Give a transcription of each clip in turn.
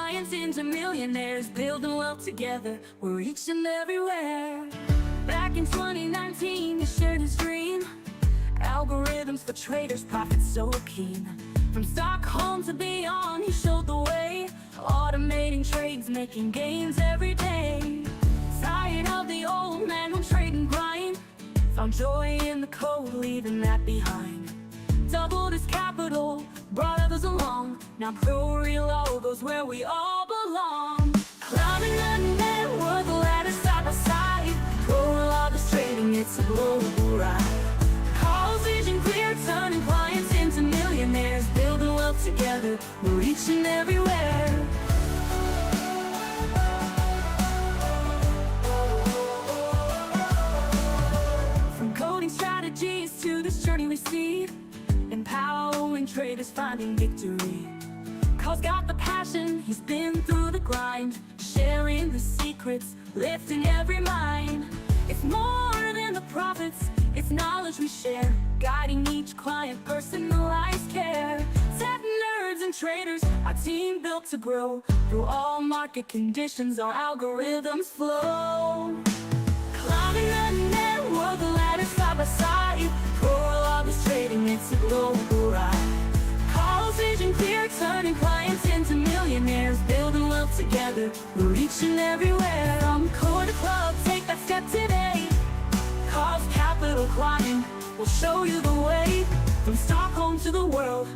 clients into millionaires, building wealth together. We're reaching everywhere. Back in 2019, he shared his dream. Algorithms for traders, profits so keen. From Stockholm to beyond, he showed the way. Automating trades, making gains every day. Tired of the old man who trade and grind, found joy in the code, leaving that behind. Doubled his capital, brought others along. Now ProReal goes where we all belong. Climbing the network ladder side by side. ProReal is trading, it's a global ride. Carl's vision clear, turning clients into millionaires, building wealth together. We're reaching everywhere. From coding strategies to this journey we see, empowering traders finding victory. Carl's got the passion, he's been through the grind, sharing the secrets, lifting every mind. It's more than the profits, it's knowledge we share, guiding each client, personalized care. Tech nerds and traders, our team built to grow. Through all market conditions, our algorithms flow. Climbing the network ladder side by side. ProReal is trading, it's a global ride. Carl's vision clear, turning clients into millionaires, building wealth together. We're reaching everywhere. From core to club, take that step today. Carl's capital climbing, we'll show you the way. From Stockholm to the world,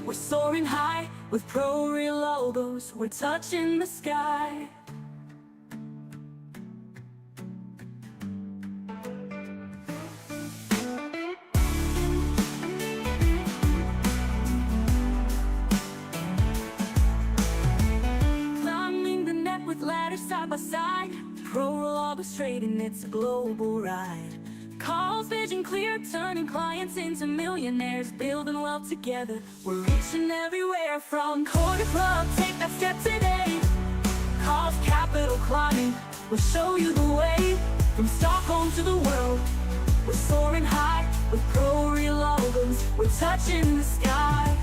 we're soaring high. With ProReal logos, we're touching the sky. Climbing the net with ladders side by side. ProReal is trading, it's a global ride. Carl's vision clear, turning clients into millionaires, building wealth together. We're reaching everywhere. From core to club, take that step today. Carl's capital climbing, we'll show you the way. From Stockholm to the world, we're soaring high. With ProReal logos, we're touching the sky.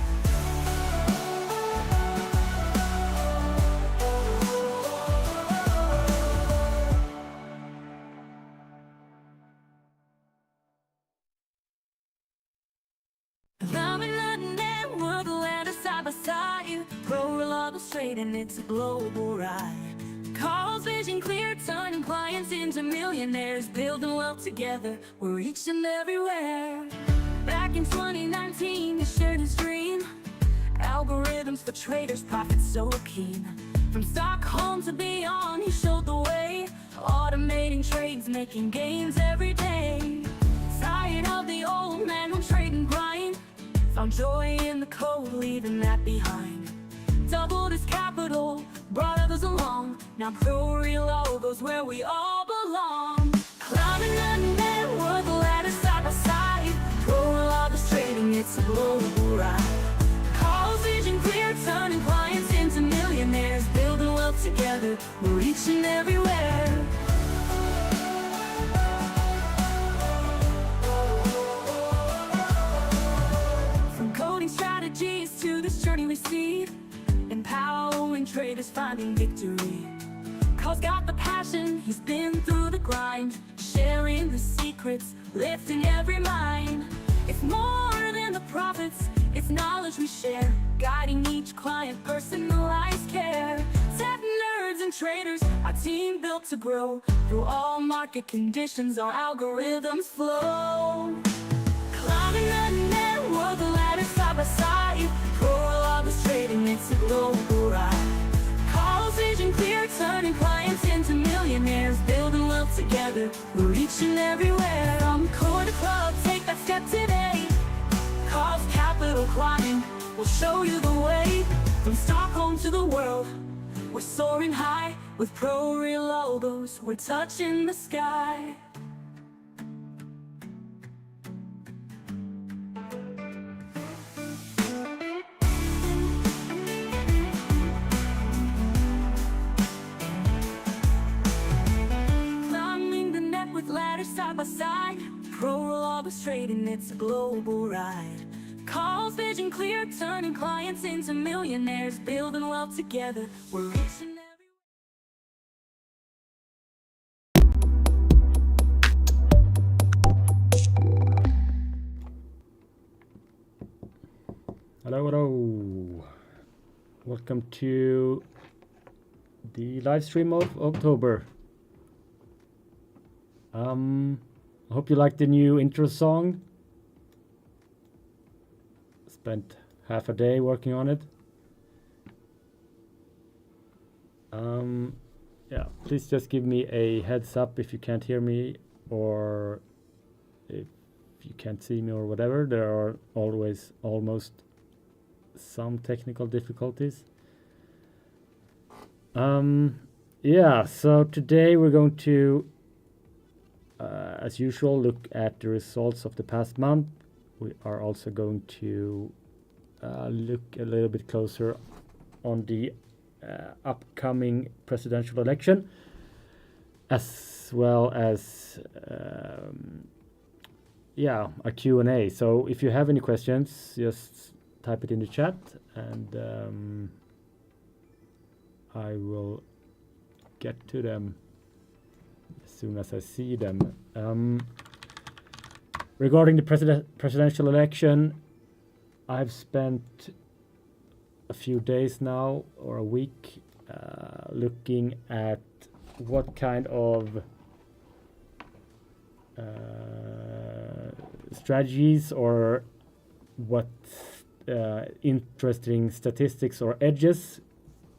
Climbing the network ladder side by side. ProReal is trading, it's a global ride. Carl's vision clear, turning clients into millionaires, building wealth together. We're reaching everywhere. Back in 2019, he shared his dream. Algorithms for traders, profits so keen. From Stockholm to beyond, he showed the way. Automating trades, making gains every day. Tired of the old man who trade and grind, found joy in the code, leaving that behind. Doubled his capital, brought others along. Now ProReal goes where we all belong. Climbing the network ladder side by side. ProReal is trading, it's a global ride. Carl's vision clear, turning clients into millionaires, building wealth together. We're reaching everywhere. From coding strategies to this journey we see, empowering traders finding victory. Carl's got the passion, he's been through the grind, sharing the secrets, lifting every mind. It's more than the profits, it's knowledge we share, guiding each client, personalized care. Tech nerds and traders, our team built to grow. Through all market conditions, our algorithms flow. Climbing the network ladder side by side. ProReal is trading, it's a global ride. Carl's vision clear, turning clients into millionaires, building wealth together. We're reaching everywhere. From core to club, take that step today. Carl's capital climbing, we'll show you the way. From Stockholm to the world, we're soaring high. With ProReal logos, we're touching the sky. Side by side, ProReal is trading, it's a global ride. Carl's vision clear, turning clients into millionaires, building wealth together. We're reaching every... Hello. Welcome to the live stream of October. I hope you like the new intro song. Spent half a day working on it. Yeah, please just give me a heads up if you can't hear me or if you can't see me or whatever. There are always almost some technical difficulties. Yeah, so today we're going to, as usual, look at the results of the past month. We are also going to look a little bit closer on the upcoming presidential election, as well as a Q&A. So if you have any questions, just type it in the chat, and I will get to them as soon as I see them. Regarding the presidential election, I've spent a few days now, or a week, looking at what kind of strategies or what interesting statistics or edges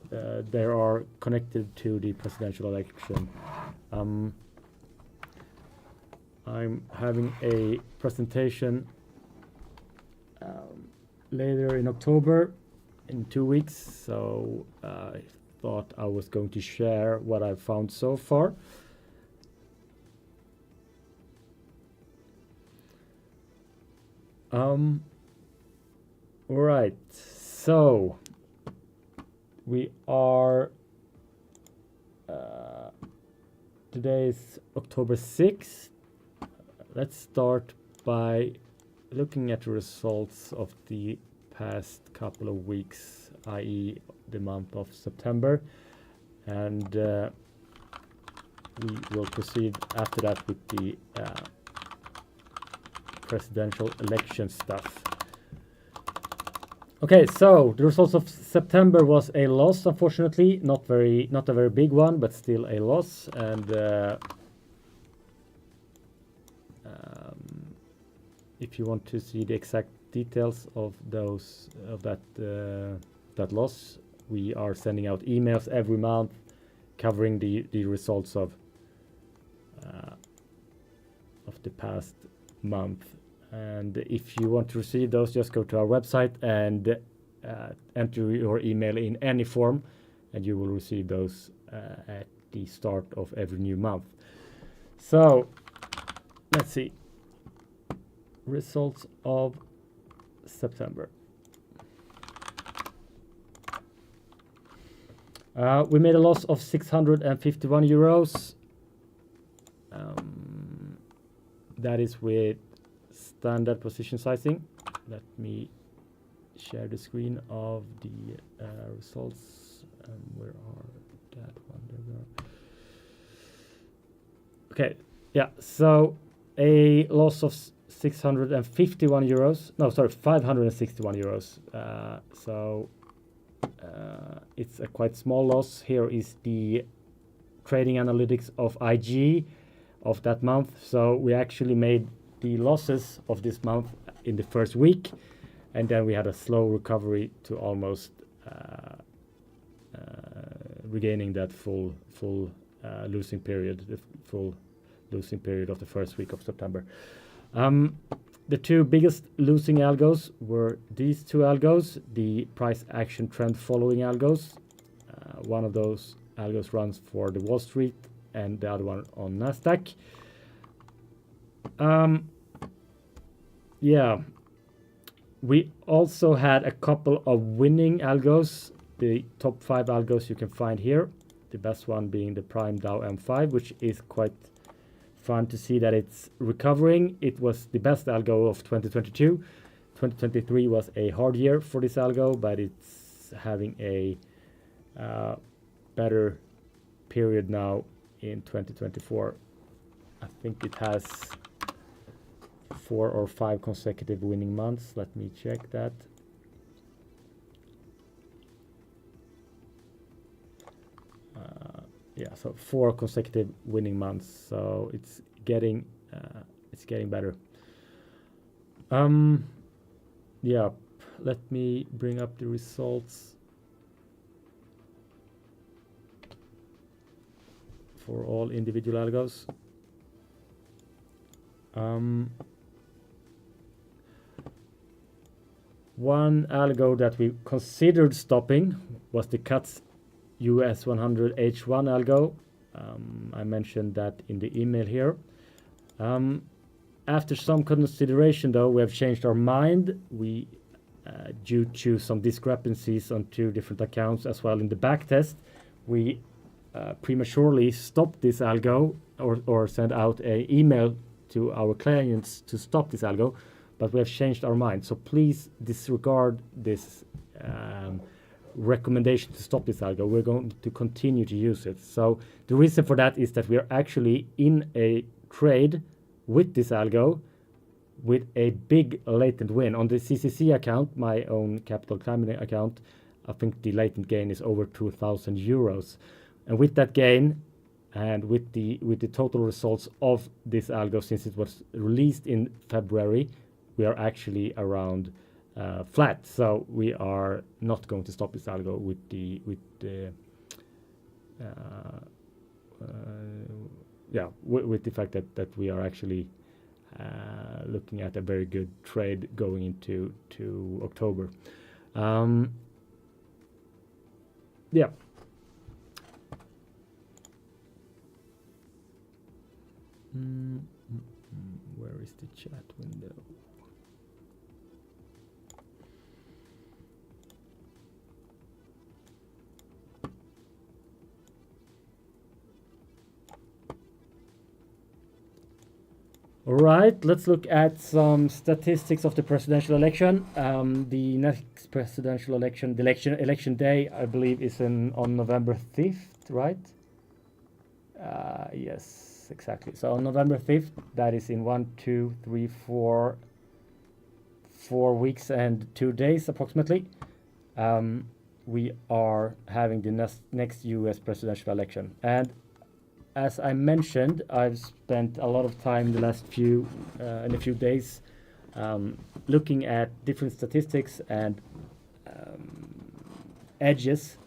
there are connected to the presidential election. I'm having a presentation later in October, in 2 weeks, so I thought I was going to share what I've found so far. All right, so we are today is October 6th. Let's start by looking at the results of the past couple of weeks, i.e. the month of September, and we will proceed after that with the presidential election stuff. Okay, so the results of September was a loss, unfortunately, not a very big one, but still a loss. And if you want to see the exact details of that loss, we are sending out emails every month covering the results of the past month. And if you want to receive those, just go to our website and enter your email in any form, and you will receive those at the start of every new month. So let's see. Results of September. We made a loss of 651 euros. That is with standard position sizing. Let me share the screen of the results. Where are that one? There we are. Okay, yeah, so a loss of 651 euros. No, sorry, 561 euros. So it's a quite small loss. Here is the trading analytics of IG of that month. So we actually made the losses of this month in the first week, and then we had a slow recovery to almost regaining that full losing period, the full losing period of the first week of September. The two biggest losing algos were these two algos, the price action trend following algos. One of those algos runs for the Wall Street and the other one on Nasdaq. Yeah, we also had a couple of winning algos. The top 5 algos you can find here. The best one being the Prime Dow M5, which is quite fun to see that it's recovering. It was the best algo of 2022. 2023 was a hard year for this algo, but it's having a better period now in 2024. I think it has 4 or 5 consecutive winning months. Let me check that. Yeah, so 4 consecutive winning months. So it's getting better. Yeah, let me bring up the results for all individual algos. One algo that we considered stopping was the CUTS US 100 H1 algo. I mentioned that in the email here. After some consideration, though, we have changed our mind. We, due to some discrepancies on 2 different accounts as well in the backtest, we prematurely stopped this algo or sent out an email to our clients to stop this algo, but we have changed our mind. So please disregard this recommendation to stop this algo. We're going to continue to use it. So the reason for that is that we are actually in a trade with this algo with a big latent win. On the CCC account, my own Capital Climate account, I think the latent gain is over 2,000 euros. And with that gain and with the total results of this algo since it was released in February, we are actually around flat. So we are not going to stop this algo with the fact that we are actually looking at a very good trade going into October. Yeah. Where is the chat window? All right, let's look at some statistics of the presidential election. The next presidential election, the election day, I believe, is on November 5th, right? Yes, exactly. So on November 5th, that is in 4 weeks and 2 days approximately. We are having the next US presidential election. And as I mentioned, I've spent a lot of time the last few days looking at different statistics and edges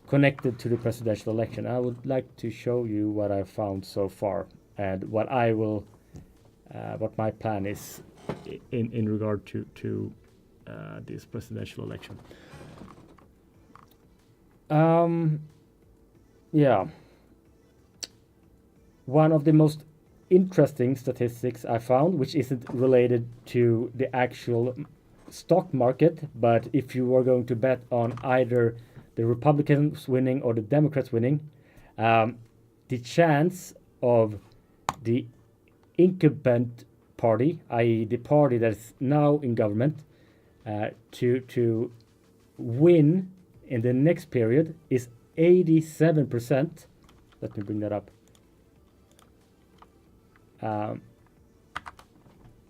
connected to the presidential election. I would like to show you what I've found so far and what my plan is in regard to this presidential election. Yeah. One of the most interesting statistics I found, which isn't related to the actual stock market, but if you were going to bet on either the Republicans winning or the Democrats winning, the chance of the incumbent party, i.e. the party that is now in government, to win in the next period is 87%. Let me bring that up.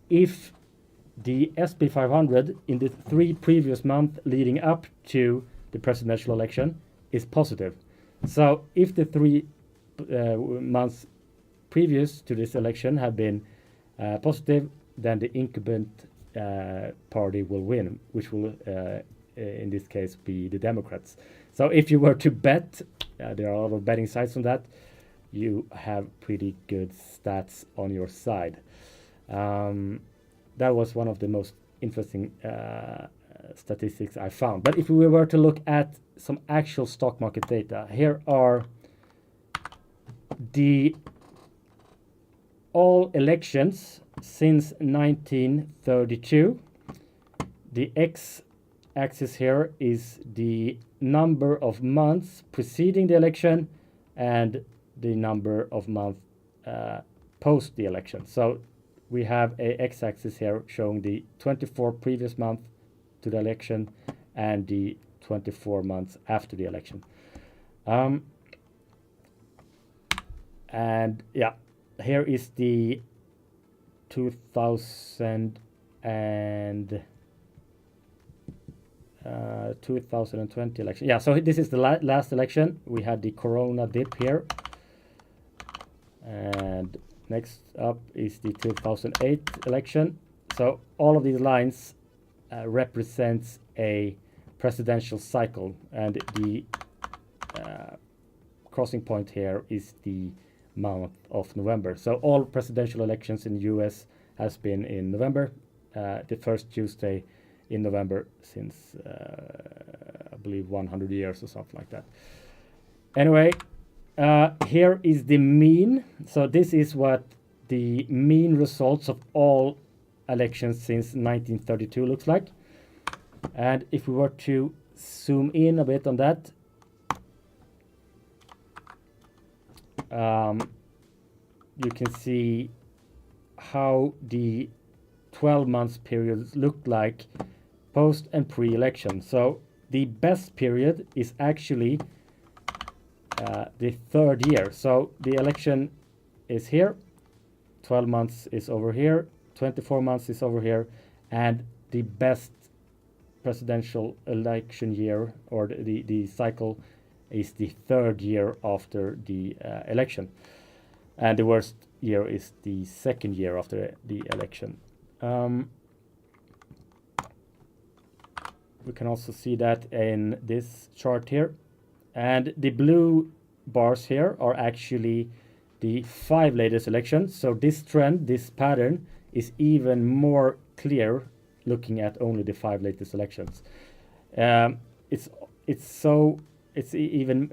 If the SP 500 in the 3 previous months leading up to the presidential election is positive. So if the 3 months previous to this election have been positive, then the incumbent party will win, which will in this case be the Democrats. So if you were to bet, there are a lot of betting sites on that, you have pretty good stats on your side. That was one of the most interesting statistics I found. But if we were to look at some actual stock market data, here are all elections since 1932. The x-axis here is the number of months preceding the election and the number of months post the election. So we have a x-axis here showing the 24 previous month to the election and the 24 months after the election. And yeah, here is the 2020 election. Yeah, so this is the last election. We had the corona dip here. And next up is the 2008 election. So all of these lines represents a presidential cycle, and the crossing point here is the month of November. So all presidential elections in the US has been in November, the first Tuesday in November since I believe 100 years or something like that. Anyway, here is the mean. So this is what the mean results of all elections since 1932 looks like. And if we were to zoom in a bit on that, you can see how the 12 months periods looked like post and pre-election. So the best period is actually the third year. So the election is here, 12 months is over here, 24 months is over here, and the best presidential election year, or the cycle, is the third year after the election. And the worst year is the second year after the election. We can also see that in this chart here. And the blue bars here are actually the 5 latest elections. So this trend, this pattern, is even more clear looking at only the 5 latest elections. It's even